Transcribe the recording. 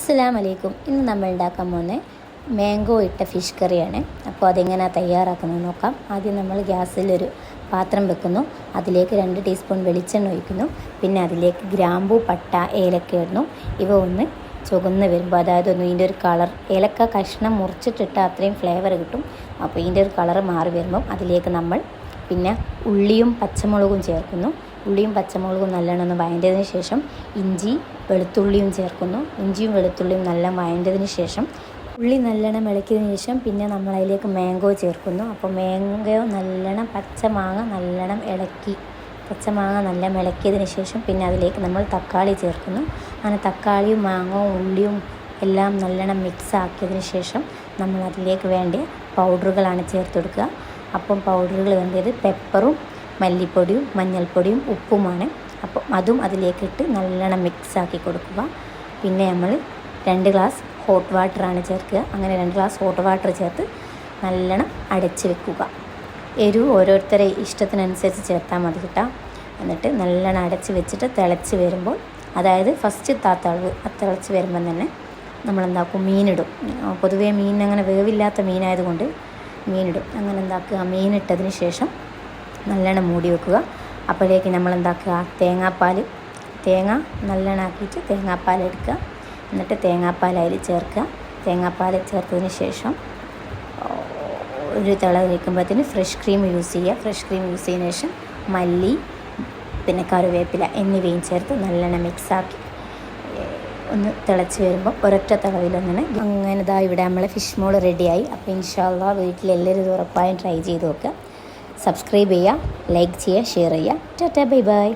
അസ്സലാമു അലൈക്കും. ഇന്ന് നമ്മൾ ഉണ്ടാക്കാൻ പോകുന്നത് മാംഗോ ഇട്ട ഫിഷ് കറിയാണ്. അപ്പോൾ അതെങ്ങനെയാണ് തയ്യാറാക്കുന്നത് നോക്കാം. ആദ്യം നമ്മൾ ഗ്യാസിലൊരു പാത്രം വെക്കുന്നു. അതിലേക്ക് 2 ടീസ്പൂൺ വെളിച്ചെണ്ണ ഒഴിക്കുന്നു. പിന്നെ അതിലേക്ക് ഗ്രാമ്പൂ, പട്ട, ഏലക്ക ഇടുന്നു. ഇവ ഒന്ന് ചുവന്ന് വരുമ്പോൾ, അതായത് ഒന്ന് ഇതിൻ്റെ ഒരു കളർ, ഏലക്ക കഷ്ണം മുറിച്ചിട്ടിട്ട് അത്രയും ഫ്ലേവർ കിട്ടും. അപ്പോൾ ഇതിൻ്റെ ഒരു കളറ് മാറി വരുമ്പം അതിലേക്ക് നമ്മൾ പിന്നെ ഉള്ളിയും പച്ചമുളകും ചേർക്കുന്നു. ഉള്ളിയും പച്ചമുളകും നല്ലോണം ഒന്ന് വഴണ്ടതിന് ശേഷം ഇഞ്ചി വെളുത്തുള്ളിയും ചേർക്കുന്നു. ഇഞ്ചിയും വെളുത്തുള്ളിയും നല്ല വഴണ്ടതിന് ശേഷം ഉള്ളി നല്ലോണം ഇളക്കിയതിന് ശേഷം പിന്നെ നമ്മൾ അതിലേക്ക് മാംഗോ ചേർക്കുന്നു. അപ്പോൾ മാംഗോ നല്ലോണം പച്ചമാങ്ങ നല്ലോണം ഇളക്കിയതിന് ശേഷം പിന്നെ അതിലേക്ക് നമ്മൾ തക്കാളി ചേർക്കുന്നു. അങ്ങനെ തക്കാളിയും മാങ്ങയും ഉള്ളിയും എല്ലാം നല്ലോണം മിക്സ് ആക്കിയതിന് ശേഷം നമ്മൾ അതിലേക്ക് വേണ്ട പൗഡറുകളാണ് ചേർത്ത് കൊടുക്കുക. അപ്പം പൗഡറുകൾ വേണ്ടത് പെപ്പറും മല്ലിപ്പൊടിയും മഞ്ഞൾപ്പൊടിയും ഉപ്പുമാണ്. അപ്പം അതും അതിലേക്കിട്ട് നല്ലോണം മിക്സാക്കി കൊടുക്കുക. പിന്നെ നമ്മൾ 2 ഗ്ലാസ് ഹോട്ട് വാട്ടറാണ് ചേർക്കുക. അങ്ങനെ 2 ഗ്ലാസ് ഹോട്ട് വാട്ടർ ചേർത്ത് നല്ലോണം അടച്ച് വെക്കുക. എരിവ് ഓരോരുത്തരെ ഇഷ്ടത്തിനനുസരിച്ച് ചേർത്താൽ മതി കേട്ടോ. എന്നിട്ട് നല്ലോണം അടച്ച് വെച്ചിട്ട് തിളച്ച് വരുമ്പോൾ, അതായത് ഫസ്റ്റ് തിളച്ച് വരുമ്പം തന്നെ നമ്മളെന്താക്കും, മീനിടും. പൊതുവേ മീൻ അങ്ങനെ വേവില്ലാത്ത മീനായതുകൊണ്ട് മീനിടും. അങ്ങനെ എന്താക്കുക, മീനിട്ടതിന് ശേഷം നല്ലോണം മൂടി വെക്കുക. അപ്പോഴേക്ക് നമ്മളെന്താക്കുക, തേങ്ങ നല്ലോണം ആക്കിയിട്ട് തേങ്ങാപ്പാൽ എടുക്കുക. എന്നിട്ട് തേങ്ങാപ്പാൽ അതിൽ ചേർക്കുക. തേങ്ങാപ്പാൽ ചേർത്തതിന് ശേഷം ഒരു തിള വയ്ക്കുമ്പോഴത്തേന് ഫ്രഷ് ക്രീം യൂസ് ചെയ്യുക. ഫ്രഷ് ക്രീം യൂസ് ചെയ്തതിന് ശേഷം മല്ലി, പിന്നെ കറിവേപ്പില എന്നിവയും ചേർത്ത് നല്ലോണം മിക്സാക്കി ഒന്ന് തിളച്ച് വരുമ്പോൾ ഒരൊറ്റ തിളവിലൊന്നിന് അങ്ങനെ ഇവിടെ നമ്മളെ ഫിഷ് മോൾ റെഡിയായി. അപ്പോൾ ഇൻഷാ അല്ലാഹ് വീട്ടിലെല്ലാവരും ഇത് ഉറപ്പായും ട്രൈ ചെയ്ത് നോക്കുക. സബ്സ്ക്രൈബ് ചെയ്യുക, ലൈക്ക് ചെയ്യുക, ഷെയർ ചെയ്യുക. Tata, bye bye.